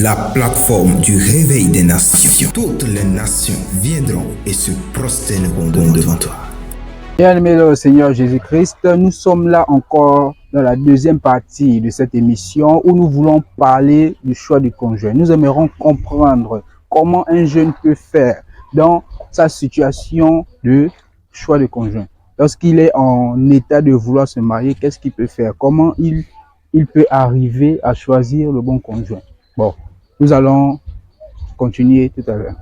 la plateforme du réveil des nations. Toutes les nations viendront et se prosterneront devant toi. Bien-aimés dans le Seigneur Jésus-Christ, nous sommes là encore dans la deuxième partie de cette émission où nous voulons parler du choix du conjoint. Nous aimerons comprendre comment un jeune peut faire dans sa situation de choix de conjoint. Lorsqu'il est en état de vouloir se marier, qu'est-ce qu'il peut faire? Comment il peut arriver à choisir le bon conjoint? Bon, nous allons continuer tout à l'heure.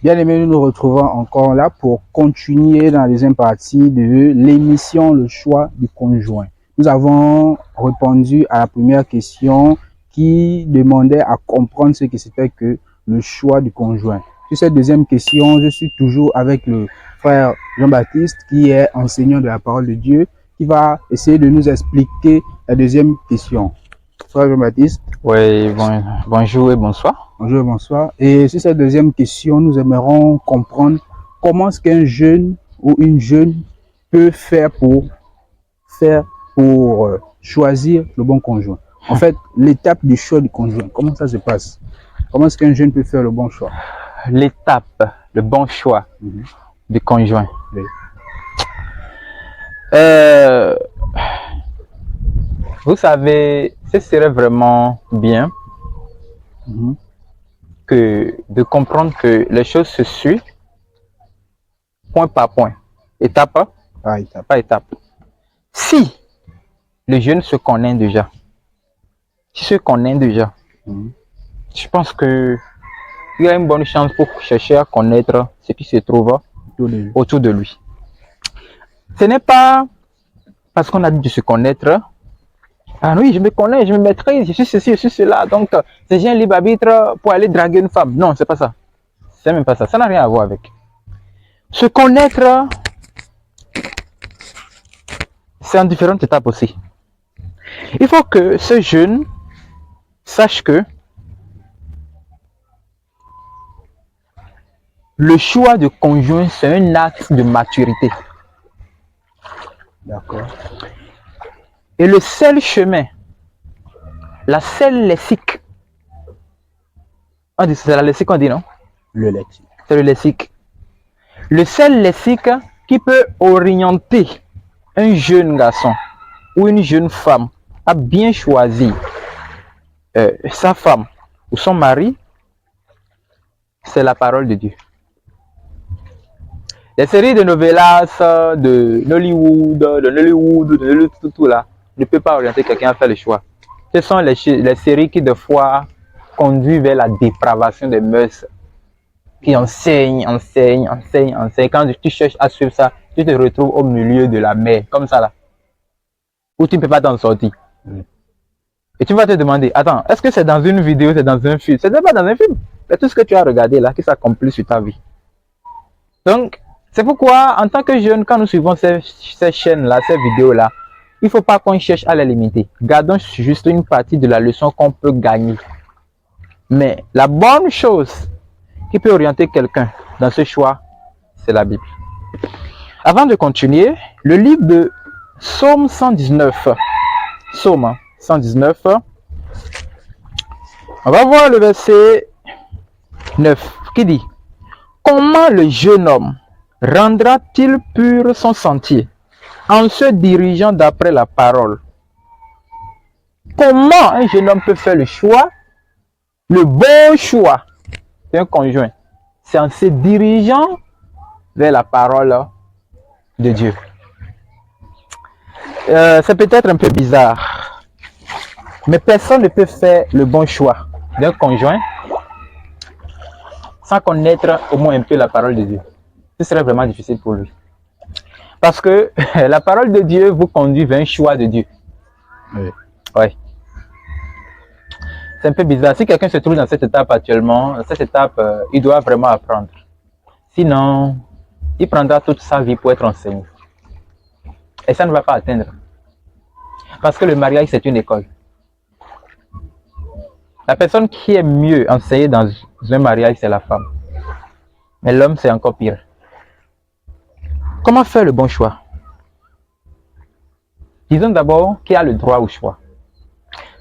Bien aimé, nous nous retrouvons encore là pour continuer dans la deuxième partie de l'émission Le choix du conjoint. Nous avons répondu à la première question qui demandait à comprendre ce que c'était que le choix du conjoint. Sur cette deuxième question, je suis toujours avec le frère Jean-Baptiste qui est enseignant de la parole de Dieu qui va essayer de nous expliquer la deuxième question. Frère Jean-Baptiste. Oui, bonjour et bonsoir. Bonjour et bonsoir. Et sur cette deuxième question, nous aimerons comprendre comment est-ce qu'un jeune ou une jeune peut faire pour choisir le bon conjoint. En fait, l'étape du choix du conjoint, comment ça se passe? Comment est-ce qu'un jeune peut faire le bon choix? L'étape, le bon choix du conjoint. Oui. Vous savez, ce serait vraiment bien de comprendre que les choses se suivent point par point, étape par étape. Si le jeune se connaît déjà, je pense que il y a une bonne chance pour chercher à connaître ce qui se trouve autour de lui. Ce n'est pas parce qu'on a dit de se connaître. Ah oui, je me connais, je me maîtrise, je suis ceci, je suis cela. Donc, j'ai un libre arbitre pour aller draguer une femme. Non, c'est pas ça. C'est même pas ça. Ça n'a rien à voir avec. Se connaître, c'est en différentes étapes aussi. Il faut que ce jeune sache que le choix de conjoint, c'est un acte de maturité. D'accord. Et le seul chemin, la seule lexique, on dit c'est la lexique qu'on dit, non? Le lexique. C'est le lexique. Le seul lexique qui peut orienter un jeune garçon ou une jeune femme à bien choisir sa femme ou son mari, c'est la parole de Dieu. Les séries de novellas, de Nollywood, tout là, ne peut pas orienter quelqu'un à faire le choix. Ce sont les séries qui, des fois, conduisent vers la dépravation des mœurs, qui enseignent. Quand tu cherches à suivre ça, tu te retrouves au milieu de la mer, comme ça là, où tu ne peux pas t'en sortir. Et tu vas te demander, attends, est-ce que c'est dans une vidéo, c'est dans un film? Ce n'est pas dans un film. C'est tout ce que tu as regardé là qui s'accomplit sur ta vie. Donc, c'est pourquoi, en tant que jeune, quand nous suivons ces chaînes-là, ces vidéos-là, il ne faut pas qu'on cherche à les limiter. Gardons juste une partie de la leçon qu'on peut gagner. Mais la bonne chose qui peut orienter quelqu'un dans ce choix, c'est la Bible. Avant de continuer, le livre de Psaume 119. Psaume 119. On va voir le verset 9 qui dit: comment le jeune homme rendra-t-il pur son sentier en se dirigeant d'après la parole? Comment un jeune homme peut faire le choix, le bon choix d'un conjoint? C'est en se dirigeant vers la parole de Dieu. C'est peut-être un peu bizarre, mais personne ne peut faire le bon choix d'un conjoint sans connaître au moins un peu la parole de Dieu. Ce serait vraiment difficile pour lui. Parce que la parole de Dieu vous conduit vers un choix de Dieu. Oui. Ouais. C'est un peu bizarre. Si quelqu'un se trouve dans cette étape actuellement, il doit vraiment apprendre. Sinon, il prendra toute sa vie pour être enseigné. Et ça ne va pas atteindre. Parce que le mariage, c'est une école. La personne qui est mieux enseignée dans un mariage, c'est la femme. Mais l'homme, c'est encore pire. Comment faire le bon choix? Disons d'abord qu'il y a le droit au choix.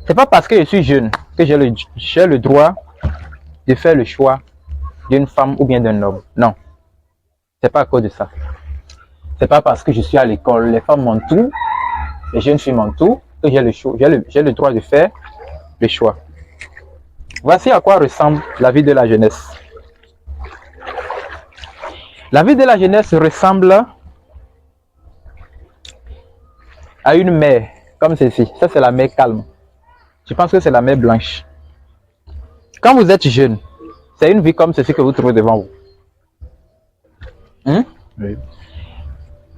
C'est pas parce que je suis jeune que j'ai le droit de faire le choix d'une femme ou bien d'un homme. Non, c'est pas à cause de ça. C'est pas parce que je suis à l'école, les femmes m'entourent, les jeunes filles m'entourent, que j'ai le droit de faire le choix. Voici à quoi ressemble la vie de la jeunesse. La vie de la jeunesse ressemble à une mer, comme ceci. Ça, c'est la mer calme. Je pense que c'est la mer blanche. Quand vous êtes jeune, c'est une vie comme ceci que vous trouvez devant vous. Oui.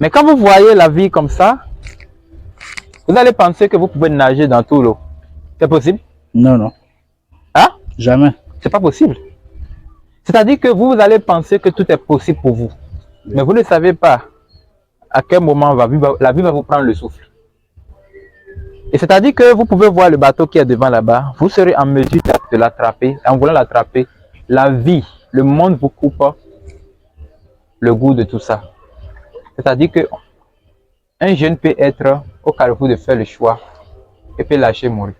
Mais quand vous voyez la vie comme ça, vous allez penser que vous pouvez nager dans tout l'eau. C'est possible? Non, non. Hein? Jamais. C'est pas possible. C'est-à-dire que vous allez penser que tout est possible pour vous. Oui. Mais vous ne savez pas à quel moment la vie va vous prendre le souffle. Et c'est-à-dire que vous pouvez voir le bateau qui est devant là-bas, vous serez en mesure de l'attraper. En voulant l'attraper, la vie, le monde vous coupe le goût de tout ça. C'est-à-dire que un jeune peut être au carrefour de faire le choix et peut lâcher mourir.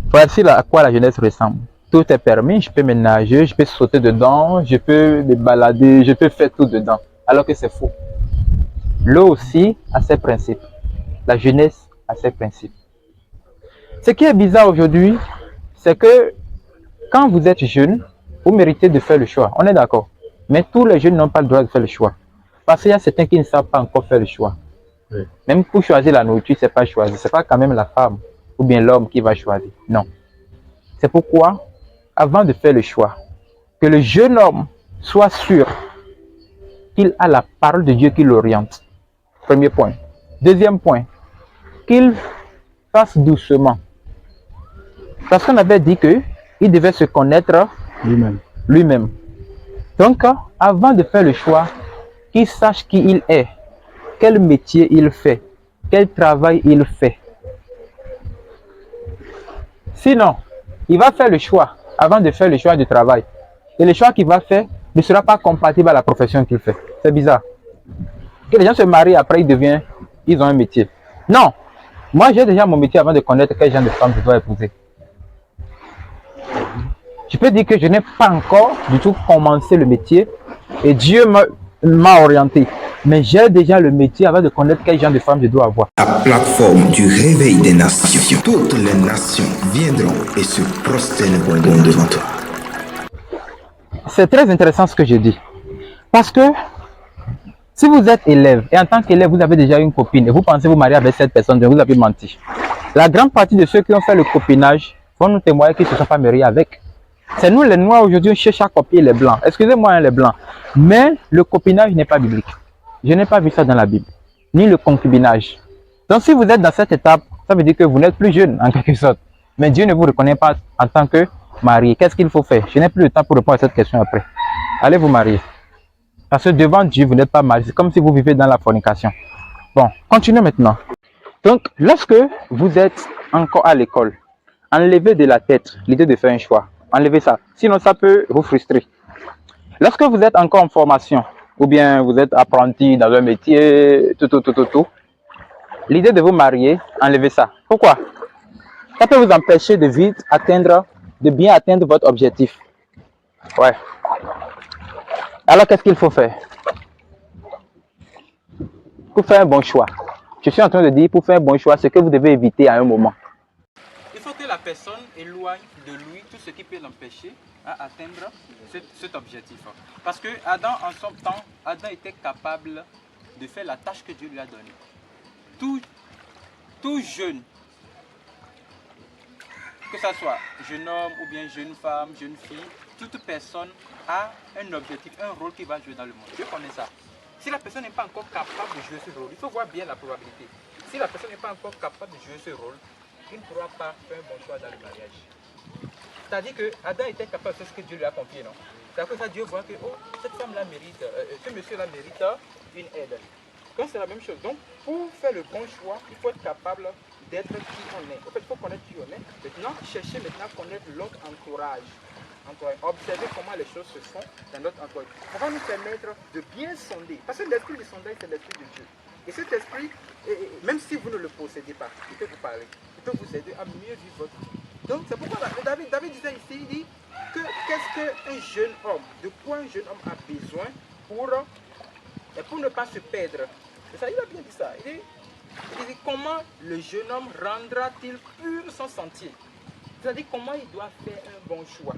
Voici à quoi la jeunesse ressemble. Tout est permis, je peux me nager, je peux sauter dedans, je peux me balader, je peux faire tout dedans. Alors que c'est faux. L'eau aussi a ses principes. La jeunesse a ses principes. Ce qui est bizarre aujourd'hui, c'est que quand vous êtes jeune, vous méritez de faire le choix. On est d'accord. Mais tous les jeunes n'ont pas le droit de faire le choix. Parce qu'il y a certains qui ne savent pas encore faire le choix. Oui. Même pour choisir la nourriture, ce n'est pas choisir. Ce n'est pas quand même la femme ou bien l'homme qui va choisir. Non. C'est pourquoi, avant de faire le choix, que le jeune homme soit sûr qu'il a la parole de Dieu qui l'oriente. Premier point. Deuxième point, qu'il fasse doucement. Parce qu'on avait dit qu'il devait se connaître lui-même. Donc, avant de faire le choix, qu'il sache qui il est, quel métier il fait, quel travail il fait. Sinon, il va faire le choix avant de faire le choix du travail. Et le choix qu'il va faire ne sera pas compatible à la profession qu'il fait. C'est bizarre. Que les gens se marient, après ils ont un métier. Non, moi j'ai déjà mon métier avant de connaître quel genre de femme je dois épouser. Je peux dire que je n'ai pas encore du tout commencé le métier et Dieu m'a orienté. Mais j'ai déjà le métier avant de connaître quel genre de femme je dois avoir. La plateforme du réveil des nations. Toutes les nations viendront et se prosterneront devant toi. C'est très intéressant ce que je dis. Parce que si vous êtes élève et en tant qu'élève, vous avez déjà une copine et vous pensez vous marier avec cette personne, vous avez menti. La grande partie de ceux qui ont fait le copinage vont nous témoigner qu'ils ne se sont pas mariés avec. C'est nous les noirs aujourd'hui, on cherche à copier les blancs. Excusez-moi les blancs. Mais le copinage n'est pas biblique. Je n'ai pas vu ça dans la Bible. Ni le concubinage. Donc si vous êtes dans cette étape, ça veut dire que vous n'êtes plus jeune en quelque sorte. Mais Dieu ne vous reconnaît pas en tant que marié. Qu'est-ce qu'il faut faire? Je n'ai plus le temps pour répondre à cette question après. Allez vous marier. Parce que devant Dieu, vous n'êtes pas marié. C'est comme si vous vivez dans la fornication. Bon, continuez maintenant. Donc, lorsque vous êtes encore à l'école, enlevez de la tête l'idée de faire un choix. Enlevez ça. Sinon, ça peut vous frustrer. Lorsque vous êtes encore en formation, ou bien vous êtes apprenti dans un métier, tout, l'idée de vous marier, enlevez ça. Pourquoi? Ça peut vous empêcher de bien atteindre votre objectif. Ouais. Alors, qu'est-ce qu'il faut faire? Pour faire un bon choix. Je suis en train de dire, pour faire un bon choix, ce que vous devez éviter à un moment. Il faut que la personne éloigne de lui tout ce qui peut l'empêcher à atteindre cet objectif. Parce que Adam, en son temps, Adam était capable de faire la tâche que Dieu lui a donnée. Tout jeune, que ce soit jeune homme ou bien jeune femme, jeune fille, toute personne a un objectif, un rôle qui va jouer dans le monde. Je connais ça. Si la personne n'est pas encore capable de jouer ce rôle, il faut voir bien la probabilité. Si la personne n'est pas encore capable de jouer ce rôle, il ne pourra pas faire un bon choix dans le mariage. C'est-à-dire que Adam était capable de faire ce que Dieu lui a confié, non? C'est-à-dire que ça, Dieu voit que cette femme-là mérite, ce monsieur-là mérite une aide. Donc c'est la même chose. Donc pour faire le bon choix, il faut être capable d'être qui on est. En fait, il faut connaître qui on est. Maintenant, chercher maintenant à connaître l'autre entourage. Observer comment les choses se font dans notre entourage. Ça va nous permettre de bien sonder. Parce que l'esprit du sondage, c'est l'esprit de Dieu. Et cet esprit, même si vous ne le possédez pas, il peut vous parler. Il peut vous aider à mieux vivre votre vie. Donc c'est pourquoi David disait ici, il dit que qu'est-ce qu'un jeune homme, de quoi un jeune homme a besoin pour ne pas se perdre. C'est ça, il a bien dit ça. Il dit comment le jeune homme rendra-t-il pur son sentier? C'est-à-dire comment il doit faire un bon choix.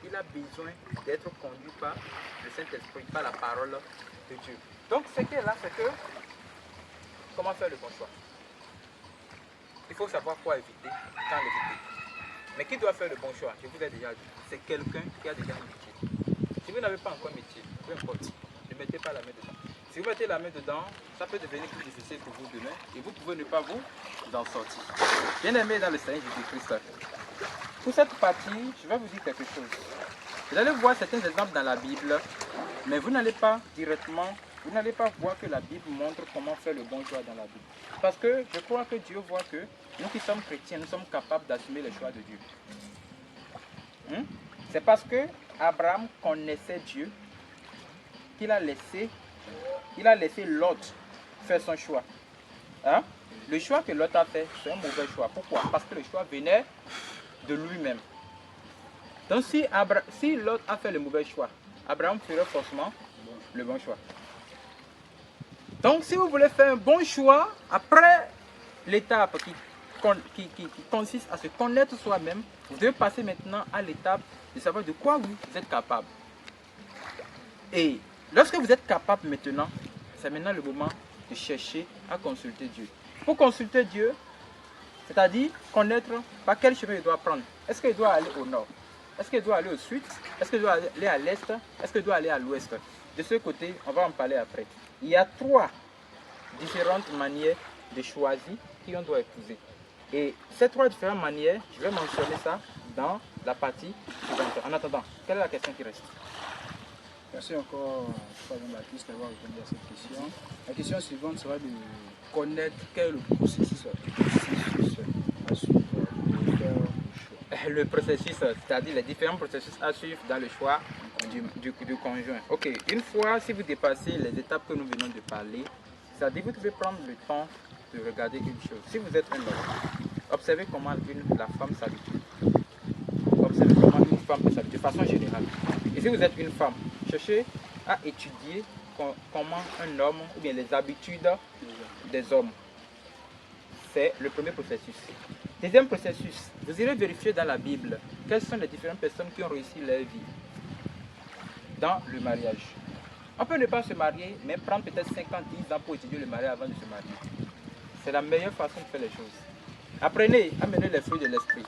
Il a besoin d'être conduit par le Saint-Esprit, par la parole de Dieu. Donc ce qui est là, c'est que comment faire le bon choix. Il faut savoir quoi éviter, quand l'éviter. Mais qui doit faire le bon choix? Je vous ai déjà dit, c'est quelqu'un qui a déjà un métier. Si vous n'avez pas encore un métier, peu importe, ne mettez pas la main dedans. Si vous mettez la main dedans, ça peut devenir plus difficile pour vous demain et vous pouvez ne pas vous en sortir. Bien aimé dans le Seigneur Jésus-Christ, pour cette partie, je vais vous dire quelque chose. Vous allez voir certains exemples dans la Bible, mais vous n'allez pas directement, vous n'allez pas voir que la Bible montre comment faire le bon choix dans la Bible. Parce que je crois que Dieu voit que nous qui sommes chrétiens, nous sommes capables d'assumer les choix de Dieu. C'est parce que Abraham connaissait Dieu qu'il a laissé Lot faire son choix. Le choix que Lot a fait, c'est un mauvais choix. Pourquoi? Parce que le choix venait de lui-même. Donc si Lot a fait le mauvais choix, Abraham ferait forcément le bon choix. Donc si vous voulez faire un bon choix, après l'étape qui consiste à se connaître soi-même, vous devez passer maintenant à l'étape de savoir de quoi vous êtes capable. Et lorsque vous êtes capable maintenant, c'est maintenant le moment de chercher à consulter Dieu. Pour consulter Dieu, c'est-à-dire connaître par quel chemin il doit prendre. Est-ce qu'il doit aller au nord? Est-ce qu'il doit aller au sud? Est-ce qu'il doit aller à l'est? Est-ce qu'il doit aller à l'ouest? De ce côté, on va en parler après. Il y a 3 différentes manières de choisir qui on doit épouser. Et ces 3 différentes manières, je vais mentionner ça dans la partie suivante. En attendant, quelle est la question qui reste? Merci encore, Frère Baptiste, d'avoir répondu à cette question. La question suivante sera de connaître quel est le processus à suivre pour faire le choix. Le processus, c'est-à-dire les différents processus à suivre dans le choix du conjoint. Ok, une fois, si vous dépassez les étapes que nous venons de parler, c'est-à-dire vous devez prendre le temps de regarder une chose. Si vous êtes un homme, observez comment la femme s'habitue. Observez comment une femme peut s'habituer de façon générale. Et si vous êtes une femme, cherchez à étudier comment un homme, ou bien les habitudes des hommes. C'est le premier processus. Deuxième processus, vous irez vérifier dans la Bible quelles sont les différentes personnes qui ont réussi leur vie dans le mariage. On peut ne pas se marier, mais prendre peut-être 5 ans, 10 ans pour étudier le mariage avant de se marier. C'est la meilleure façon de faire les choses. Apprenez à mener les fruits de l'esprit.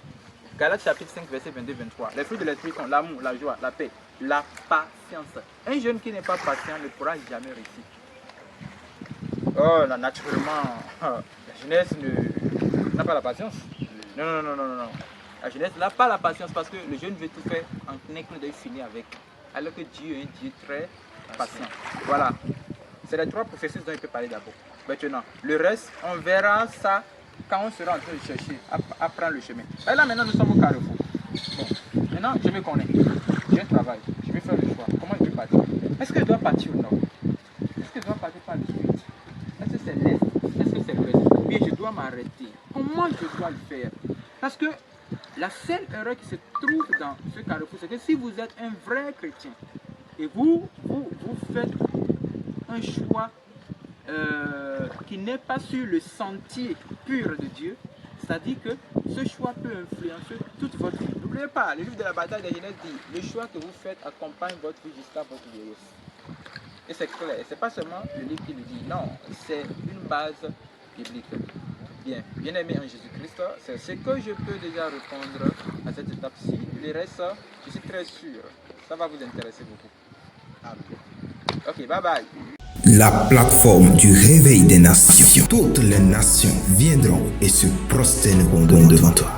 Galates chapitre 5, verset 22-23. Les fruits de l'esprit sont l'amour, la joie, la paix, la patience. Un jeune qui n'est pas patient ne pourra jamais réussir. Oh, là, naturellement, la jeunesse n'a pas la patience. Non. La jeunesse n'a pas la patience parce que le jeune veut tout faire en un clin d'œil fini avec. Alors que Dieu est un Dieu très patient. Voilà. C'est les 3 processus dont il peut parler d'abord. Maintenant, le reste, on verra ça quand on sera en train de chercher à prendre le chemin. Et là, maintenant, nous sommes au carrefour. Bon, maintenant, je me connais. J'ai un travail. Je vais faire le choix. Comment je vais partir? Est-ce que je dois partir ou non? Est-ce que je dois partir par le sud? Est-ce que c'est l'est? Est-ce que c'est l'ouest? Ou bien je dois m'arrêter? Comment je dois le faire? Parce que la seule erreur qui se trouve dans ce carrefour, c'est que si vous êtes un vrai chrétien et vous faites un choix qui n'est pas sur le sentier pur de Dieu, c'est-à-dire que ce choix peut influencer toute votre vie. N'oubliez pas, le livre de la bataille des Genèse dit, le choix que vous faites accompagne votre vie jusqu'à votre vieillesse. Et c'est clair, c'est pas seulement le livre qui le dit, non, c'est une base biblique. Bien aimé en Jésus-Christ, c'est ce que je peux déjà répondre à cette étape-ci. Le reste, je suis très sûr, ça va vous intéresser beaucoup. Amen. Ok, bye bye. La plateforme du réveil des nations. Toutes les nations viendront et se prosterneront devant toi.